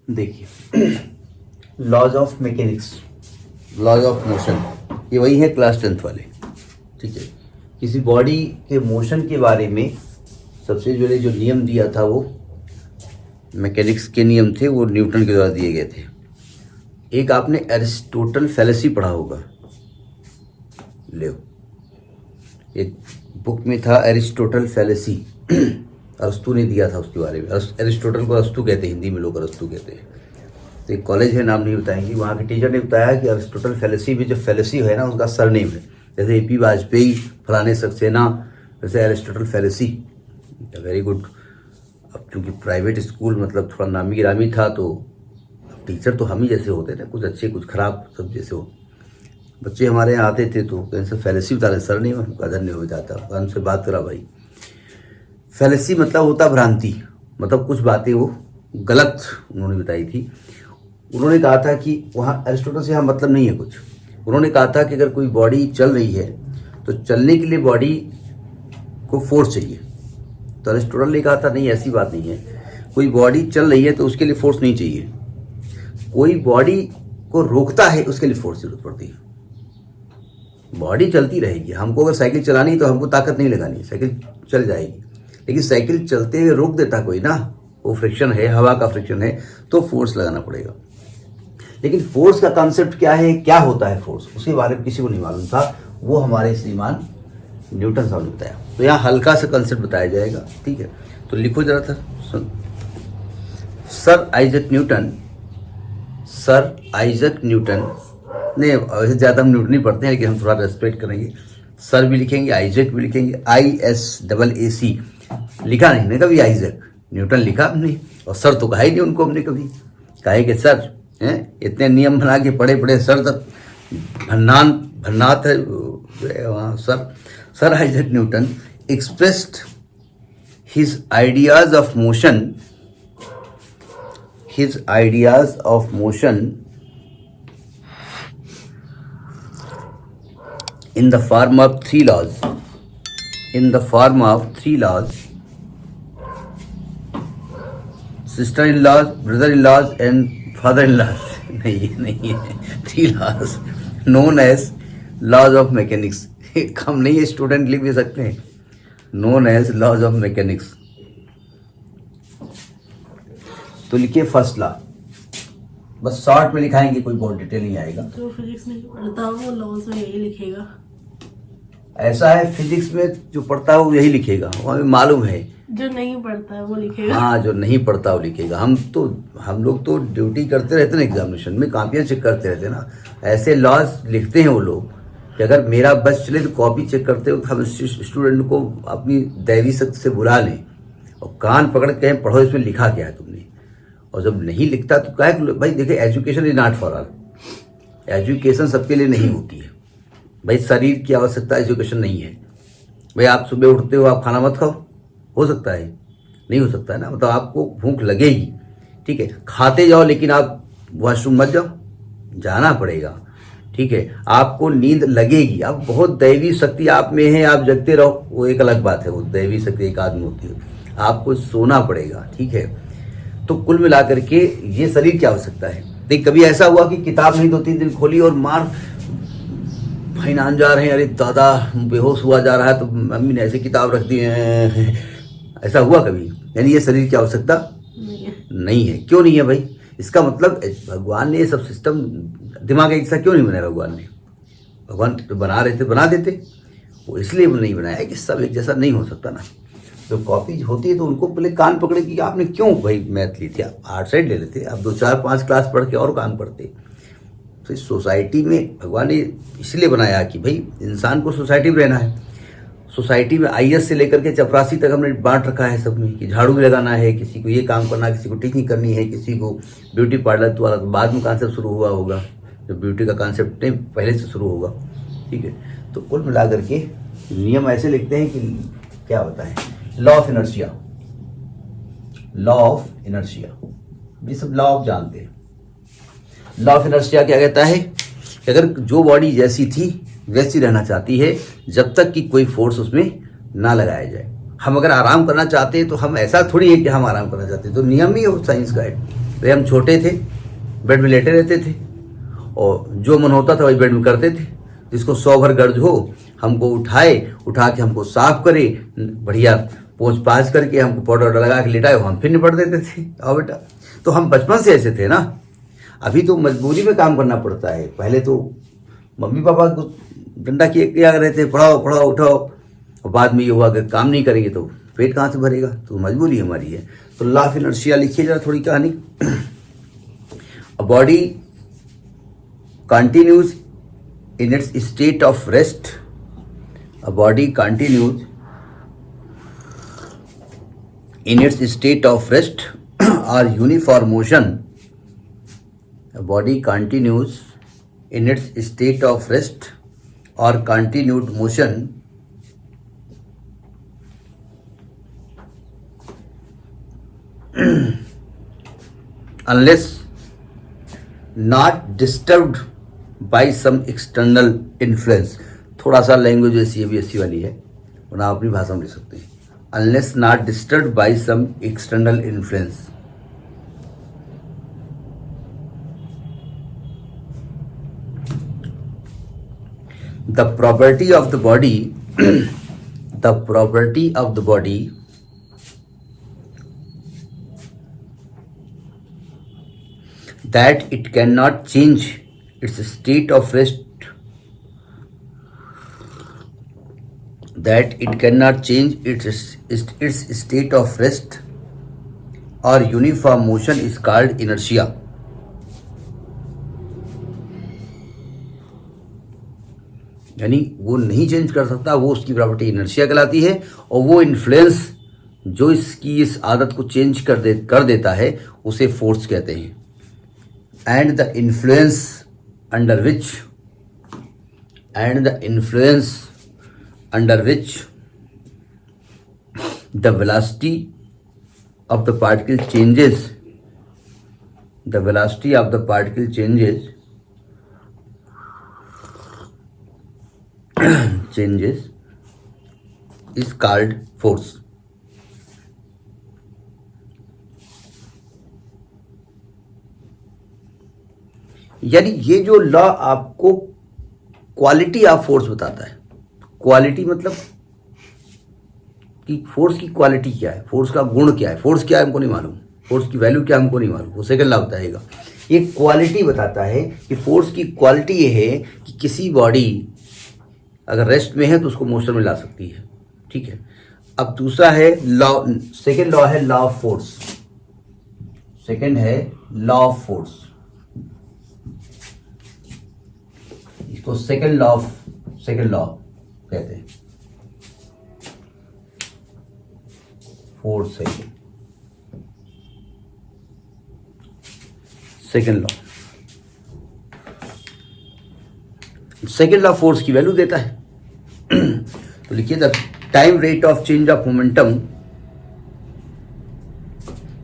देखिए, laws of mechanics, laws of motion, ये वही है क्लास 10th वाले। ठीक है, किसी बॉडी के मोशन के बारे में सबसे पहले जो नियम दिया था वो मैकेनिक्स के नियम थे, वो न्यूटन के द्वारा दिए गए थे। एक आपने एरिस्टोटल फैलेसी पढ़ा होगा, ले एक बुक में था एरिस्टोटल फैलेसी, अरस्तु ने दिया था उसके बारे में। एरिस्टोटल को अरस्तु कहते हैं, हिंदी में लोग अरस्तु कहते हैं। तो एक कॉलेज है, नाम नहीं बताएंगे, वहाँ के टीचर ने बताया कि अरिस्टोटल फैलेसी में जो फैलेसी है ना, उसका सरनेम है। जैसे एपी वाजपेयी, फलाने सक्सेना, वैसे एरिस्टोटल फैलेसी। Very good. अब चूँकि प्राइवेट स्कूल मतलब थोड़ा नामी गिरामी था, तो टीचर तो हम ही जैसे होते थे, कुछ अच्छे कुछ खराब सब जैसे हो। बच्चे हमारे यहाँ आते थे तो कैसे फैलेसी बता रहे, सर नहीं हमका धन्य हो जाता, हमसे बात करा भाई। फैलेसी मतलब होता भ्रांति, मतलब कुछ बातें वो गलत उन्होंने बताई थी। उन्होंने कहा था कि वहाँ एरिस्टोटल से यहाँ मतलब नहीं है कुछ। उन्होंने कहा था कि अगर कोई बॉडी चल रही है तो चलने के लिए बॉडी को फोर्स चाहिए। तो एरिस्टोटल ने कहा था नहीं, ऐसी बात नहीं है, कोई बॉडी चल रही है तो उसके लिए फोर्स नहीं चाहिए, कोई बॉडी को रोकता है उसके लिए फोर्स जरूरत पड़ती है। बॉडी चलती रहेगी, हमको अगर साइकिल चलानी तो हमको ताकत नहीं लगानी, साइकिल चल जाएगी। लेकिन साइकिल चलते हुए रोक देता कोई ना, वो फ्रिक्शन है, हवा का फ्रिक्शन है, तो फोर्स लगाना पड़ेगा। लेकिन फोर्स का कॉन्सेप्ट क्या है, क्या होता है फोर्स, उसके बारे में किसी को नहीं मालूम था। वो हमारे श्रीमान न्यूटन साहब ने बताया। तो यहाँ हल्का सा कॉन्सेप्ट बताया जाएगा। ठीक है, तो लिखो जरा था, सुन। Sir Isaac Newton, Sir Isaac Newton ने, वैसे ज़्यादा हम न्यूटन ही पढ़ते हैं, लेकिन हम थोड़ा रेस्पेक्ट करेंगे। सर भी लिखेंगे, आइजक भी लिखेंगे, ISAAC लिखा नहीं ना कभी, आइजक न्यूटन लिखा हमने, और सर तो कहा ही नहीं उनको हमने कभी। कहे कि सर हैं, इतने नियम बना के पढ़े पढ़े सर तक भन्नात है वहाँ। Sir Isaac Newton expressed his ideas of motion, in the form of three laws, sister-in-laws, brother-in-laws and father-in-laws नहीं है, 3 laws known as laws of mechanics। कम नहीं है, स्टूडेंट लिख भी सकते हैं, known as laws of mechanics। तो लिखिए फर्स्ट लॉ, बस शॉर्ट में लिखाएंगे, कोई बहुत डिटेल नहीं आएगा। जो फिजिक्स नहीं पढ़ता वो लॉज में यही लिखेगा। ऐसा है, फिजिक्स में जो पढ़ता है वो यही लिखेगा, वो हमें मालूम है। जो नहीं पढ़ता है वो लिखेगा। हाँ, जो नहीं पढ़ता वो लिखेगा। हम लोग तो ड्यूटी करते रहते ना, एग्जामिनेशन में कापियाँ चेक करते रहते ना, ऐसे लॉज लिखते हैं वो लोग कि अगर मेरा बस चले तो कॉपी चेक करते हो, हम स्टूडेंट को अपनी दैवी शक्ति से बुला लें और कान पकड़ के पढ़ो इसमें लिखा क्या है तुमने। और जब नहीं लिखता तो क्या भाई, देखिए education is not for all, education सबके लिए नहीं होती है भाई। शरीर की आवश्यकता एजुकेशन नहीं है भाई। आप सुबह उठते हो, आप खाना मत खाओ, हो सकता है, नहीं हो सकता है ना, मतलब आपको भूख लगेगी, ठीक है, खाते जाओ, लेकिन आप वॉशरूम मत जाओ, जाना पड़ेगा। ठीक है, आपको नींद लगेगी, आप बहुत दैवी शक्ति आप में है, आप जगते रहो, वो एक अलग बात है, वो दैवी शक्ति एक आदमी होती है, आपको सोना पड़ेगा। ठीक है, तो कुल मिलाकर के ये शरीर की आवश्यकता है। देख, कभी ऐसा हुआ कि किताब नहीं 2-3 दिन खोली और मार भाई नान जा रहे हैं, अरे दादा बेहोश हुआ जा रहा है, तो मम्मी ने ऐसे किताब रख दी है, ऐसा हुआ कभी? यानी ये शरीर की आवश्यकता नहीं है। क्यों नहीं है भाई? इसका मतलब भगवान ने ये सब सिस्टम, दिमाग एक सा क्यों नहीं बनाया भगवान ने? भगवान तो बना रहे थे, बना देते, वो इसलिए नहीं बनाया कि सब एक जैसा नहीं हो सकता ना। जो कॉपी होती है तो उनको पहले कान पकड़े कि आपने क्यों भाई मैथ ली थी, आप आर्ट साइड ले लेते, आप 2-4-5 क्लास पढ़ के और काम पढ़ते। तो इस सोसाइटी में भगवान ने इसलिए बनाया कि भाई इंसान को सोसाइटी में रहना है। सोसाइटी में IS से लेकर के चपरासी तक हमने बांट रखा है सब में, कि झाड़ू भी लगाना है, किसी को ये काम करना है, किसी को टीचिंग करनी है, किसी को ब्यूटी पार्लर वाला तो बाद में कॉन्सेप्ट शुरू हुआ होगा, जो ब्यूटी का कॉन्सेप्ट नहीं पहले से शुरू होगा। ठीक है, तो कुल मिला करके नियम ऐसे लिखते हैं कि क्या होता है, लॉ ऑफ इनर्शिया, ये सब लॉ ऑफ जानते हैं। लॉ ऑफ इनर्शिया क्या कहता है कि अगर जो बॉडी जैसी थी वैसी रहना चाहती है जब तक कि कोई फोर्स उसमें ना लगाया जाए। हम अगर आराम करना चाहते हैं तो हम, ऐसा थोड़ी है कि हम आराम करना चाहते हैं, तो नियम ही साइंस का है भाई हम छोटे थे, बेड में लेटे रहते थे और जो मन होता था वही बेड में करते थे। जिसको 100 भर गर्ज हो हमको उठा के हमको साफ करे, बढ़िया पोंछ पाछ करके हमको पाउडर वाउडर लगा के लेटाए, हम फिर निपट देते थे। आओ बेटा, तो हम बचपन से ऐसे थे ना। अभी तो मजबूरी में काम करना पड़ता है। पहले तो मम्मी पापा को डंडा किया करते थे, पढ़ाओ पढ़ाओ उठाओ, और बाद में ये हुआ कि काम नहीं करेंगे तो पेट कहाँ से भरेगा, तो मजबूरी हमारी है। तो लॉ ऑफ इनर्शिया लिखिए जरा थोड़ी कहानी। A body continues in its state of rest, a body continues in its state of rest or uniform motion. A body continues in its state of rest or continued motion unless not disturbed by some external influence. थोड़ा सा language ऐसी CBSE वाली है, वरना आप अपनी भाषा में लिख सकते हैं। Unless not disturbed by some external influence. The property of the body, the property of the body that it cannot change its state of rest, that it cannot change its state of rest or uniform motion is called inertia. यानी वो नहीं change कर सकता, वो उसकी property inertia कहलाती है। और वो इन्फ्लुएंस जो इसकी इस आदत को चेंज कर देता है उसे फोर्स कहते हैं। And the influence under which the velocity of the particle changes, is called force. यानी ये जो लॉ आपको क्वालिटी ऑफ फोर्स बताता है। क्वालिटी मतलब कि फोर्स की क्वालिटी क्या है, फोर्स का गुण क्या है, फोर्स क्या है हमको नहीं मालूम, फोर्स की वैल्यू क्या हमको नहीं मालूम, वो सेकंड लॉ बताएगा। ये क्वालिटी बताता है कि फोर्स की क्वालिटी ये है कि किसी बॉडी अगर रेस्ट में है तो उसको मोशन में ला सकती है। ठीक है। अब दूसरा है लॉ, सेकंड लॉ है लॉ ऑफ फोर्स। सेकंड है लॉ ऑफ फोर्स, इसको सेकंड लॉ कहते हैं। फोर्स है second law. Second law force की वैल्यू देता है। तो लिखिए the time rate of change of momentum,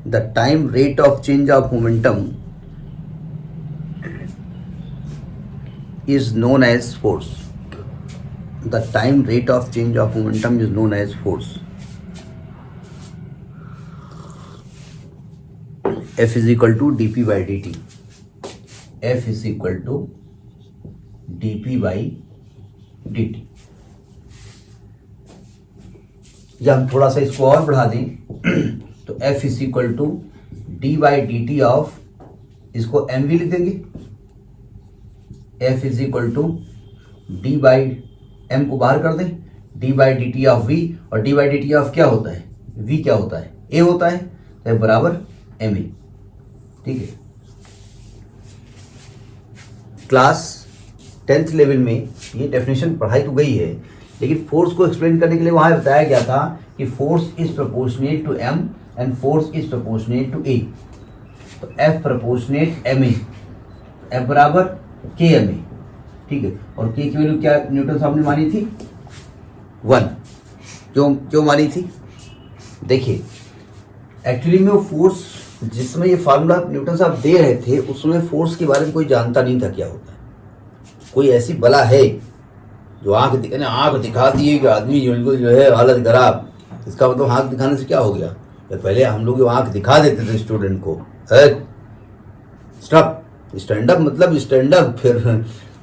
the time rate of change of momentum is known as force. The time rate of change of momentum is known as force. F is equal to dp by dt. F is equal to dp by dt. जब हम थोड़ा सा इसको और बढ़ा दें तो F is equal to d by dt of, इसको mv लिख देंगे। F is equal to D by M को बाहर कर दें, D by D T of V, और D by D T of क्या होता है, वी क्या होता है, ए होता है, तो बराबर एम ए। ठीक है। क्लास 10th लेवल में ये डेफिनेशन पढ़ाई तो गई है, लेकिन फोर्स को एक्सप्लेन करने के लिए वहां बताया गया था कि force is proportionate to M and force is proportionate to A. तो F proportionate M A, F बराबर के एम ए। ठीक है। और के की वैल्यू क्या न्यूटन साहब ने मानी थी, 1। क्यों मानी थी, देखिए एक्चुअली में वो फोर्स जिसमें ये फार्मूला न्यूटन साहब दे रहे थे उसमें फोर्स के बारे में कोई जानता नहीं था क्या होता है। कोई ऐसी बला है जो आंख दिखा दिए कि आदमी जो है हालत खराब, इसका मतलब आंख दिखाने से क्या हो गया। तो पहले हम लोग आंख दिखा देते थे स्टूडेंट को, स्टॉप, स्टैंड अप मतलब स्टैंड अप, फिर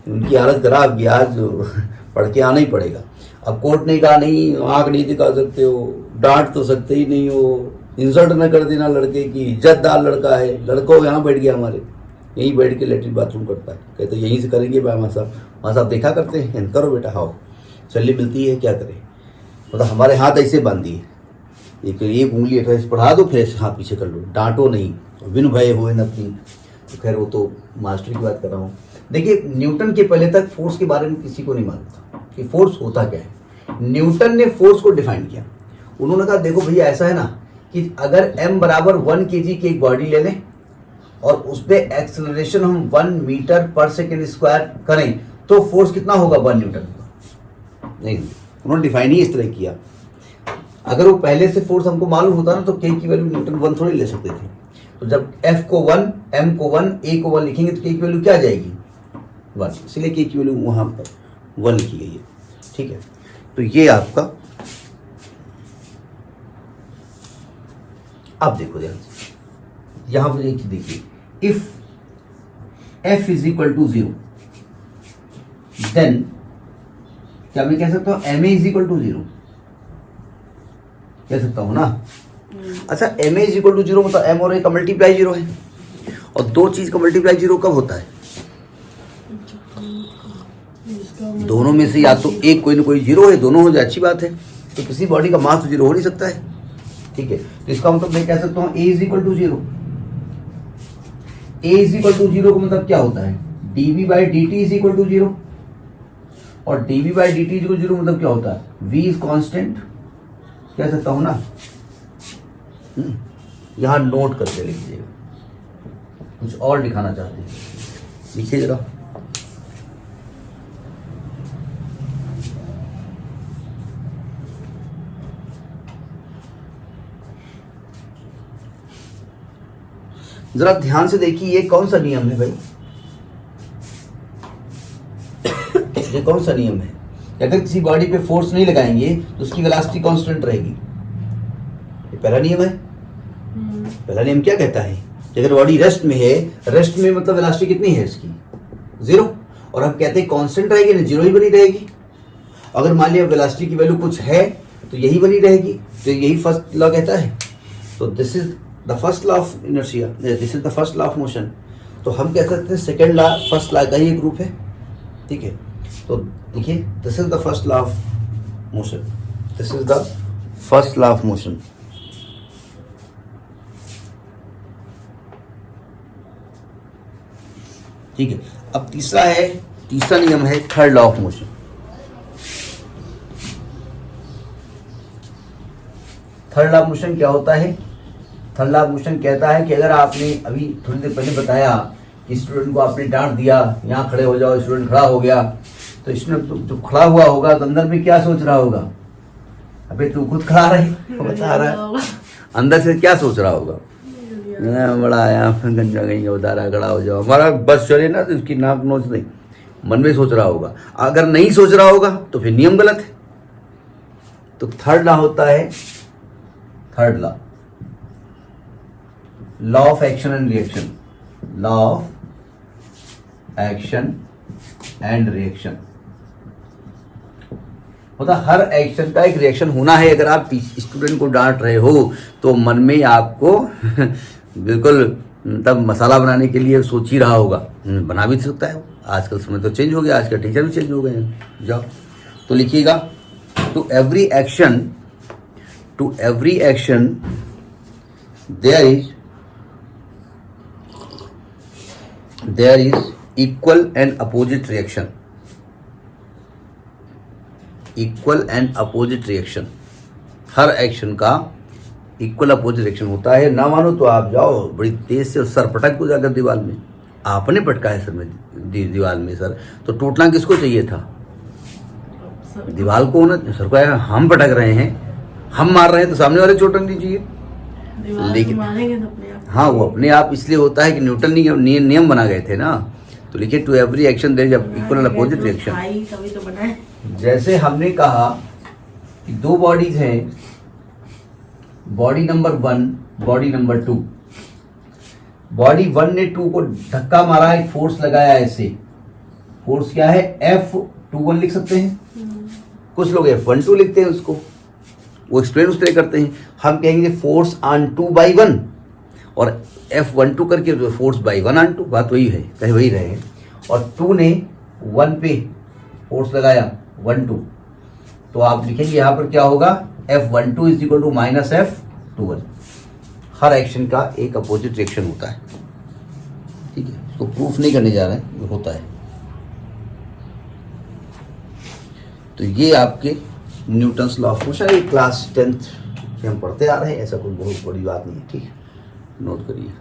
उनकी हालत खराब की आज पढ़ के आना ही पड़ेगा। अब कोर्ट ने कहा नहीं, आंख नहीं दिखा सकते हो, डांट तो सकते ही नहीं हो, इंसल्ट न कर देना लड़के की, इज्जतदार लड़का है, लड़को यहाँ बैठ गया हमारे, यहीं बैठ के लेटरिन बाथरूम करता है, कहते यहीं से करेंगे भाई वहाँ साहब देखा करते हैं, करो बेटा, हाओ सैलरी मिलती है, क्या करें, मतलब हमारे हाथ ऐसे बांध दिए, एक उंगली ऐसे पढ़ा दो, फिर हाथ पीछे कर लो, डांटो नहीं, बिन भय हुए न अपनी। तो खैर वो तो मास्टर की बात कर रहा हूँ। देखिए न्यूटन के पहले तक फोर्स के बारे में किसी को नहीं मालूम था कि फोर्स होता क्या है। न्यूटन ने फोर्स को डिफाइन किया। उन्होंने कहा देखो भैया ऐसा है ना कि अगर m बराबर 1 kg की एक बॉडी ले लें और उस पर एक्सेलरेशन हम 1 मीटर पर सेकेंड स्क्वायर करें तो फोर्स कितना होगा 1 न्यूटन का। नहीं, उन्होंने डिफाइन ही इस तरह किया। अगर वो पहले से फोर्स हमको मालूम होता ना तो k की वैल्यू न्यूटन 1 थोड़ी ले सकते थे। तो जब f को 1, m को 1, a को 1 लिखेंगे तो k की वैल्यू क्या आ जाएगी 1, इसलिए k की वैल्यू वहां पर 1 लिखी गई है। ठीक है, तो ये आपका, अब देखो ध्यान से, यहां पर एक चीज देखिए, if f is equal to 0 then क्या मैं कह सकता हूं ma इज इक्वल टू 0, कह सकता हूं ना। अच्छा ma इज इक्वल टू 0 मतलब m और a का मल्टीप्लाई 0 है, और दो चीज का मल्टीप्लाई 0 कब होता है, दोनों में से या तो एक कोई ना कोई 0 है, दोनों हो जाए अच्छी बात है। तो किसी बॉडी का मास तो 0 हो नहीं सकता है। ठीक है, तो इसका मतलब मैं कह सकता हूं a is equal to 0, a is equal to 0 का मतलब क्या होता है dv by dt is equal to 0, और dv by dt is equal to 0 मतलब क्या होता है v इज कांस्टेंट, कह सकता हूं ना। यहां नोट करके लिख दीजिएगा, कुछ और दिखाना चाहते हैं, लिखिए जरा। जरा ध्यान से देखिए, ये कौन सा नियम है भाई, ये कौन सा नियम है। अगर किसी बॉडी पे फोर्स नहीं लगाएंगे तो उसकी वेलोसिटी कांस्टेंट रहेगी, ये पहला नियम है। पहला नियम क्या कहता है कि अगर बॉडी रेस्ट में है, रेस्ट में मतलब वेलोसिटी कितनी है इसकी 0, और हम कहते हैं कांस्टेंट रहेगी ना, 0 ही बनी रहेगी। अगर मान लिया वेलोसिटी की वैल्यू कुछ है तो यही बनी रहेगी, तो यही फर्स्ट लॉ कहता है। तो this is the first law of inertia, this is the first law of motion. तो हम कह सकते हैं सेकेंड लॉ फर्स्ट लॉ का ही एक ग्रुप है। ठीक है, तो देखिए this is the first law of motion, this is the first law of motion. ठीक है, अब तीसरा नियम है third law of motion. Third law of motion क्या होता है, थर्ड लॉ ऑफ मोशन कहता है कि अगर आपने अभी थोड़ी देर पहले बताया कि स्टूडेंट को आपने डांट दिया, यहाँ खड़े हो जाओ, स्टूडेंट खड़ा हो गया, तो स्टूडेंट जो खड़ा हुआ होगा तो अंदर में क्या सोच रहा होगा, अबे तू खुद खड़ा रहे बता रहा है, अंदर से क्या सोच रहा होगा, बड़ा आया गंजा गई उदारा खड़ा हो जाओ, हमारा बस चले ना तो उसकी नाक नोच नहीं, मन में सोच रहा होगा। अगर नहीं सोच रहा होगा तो फिर नियम गलत है। तो थर्ड लॉ होता है, third law of action and reaction, law of action and reaction मतलब हर एक्शन का एक रिएक्शन होना है। अगर आप स्टूडेंट को डांट रहे हो तो मन में आपको बिल्कुल तब मसाला बनाने के लिए सोच ही रहा होगा, बना भी सकता है। आजकल समय तो चेंज हो गया, आजकल टीचर भी चेंज हो गए हैं। जाओ तो लिखिएगा, to every action there is equal and opposite reaction, equal and opposite reaction। Her action का इक्वल अपोजिट रिएक्शन होता है। ना मानो तो आप जाओ बड़ी तेज से सर पटक दो जाकर दीवार में, आपने पटका है सर में दीवार में सर, तो टूटना किसको चाहिए था, दीवार को होना, सर को हम पटक रहे हैं, हम मार रहे हैं तो सामने वाले चोट लगनी चाहिए। लेकिन हाँ वो अपने आप इसलिए होता है कि न्यूटन नियम बना गए थे ना। तो लिखिए to every action there is equal and opposite reaction. जैसे हमने कहा कि दो बॉडीज हैं, body number 1 body number 2, body 1 ने 2 को धक्का मारा है, फोर्स लगाया है ऐसे, फोर्स क्या है F21 लिख सकते हैं, कुछ लोग F12 लिखते हैं उसको, वो एक्सप्लेन उस तरह करते हैं। हम कहेंगे फोर्स ऑन 2/1 और F12 करके फोर्स बाई 1 ऑन 2, बात वही है, कहीं वही रहे। और 2 ने 1 पे फोर्स लगाया 1-2, तो आप लिखेंगे यहाँ पर क्या होगा F12 is equal to minus F21। हर एक्शन का एक अपोजिट रिएक्शन होता है, ठीक है, इसको प्रूफ नहीं करने जा रहे हैं, वो होता है। तो ये आपके Newton's law of motion, class 10th से हम पढ़ते आ रहे हैं, ऐसा कोई बहुत बड़ी बात नहीं है, ठीक है, नोट करिए।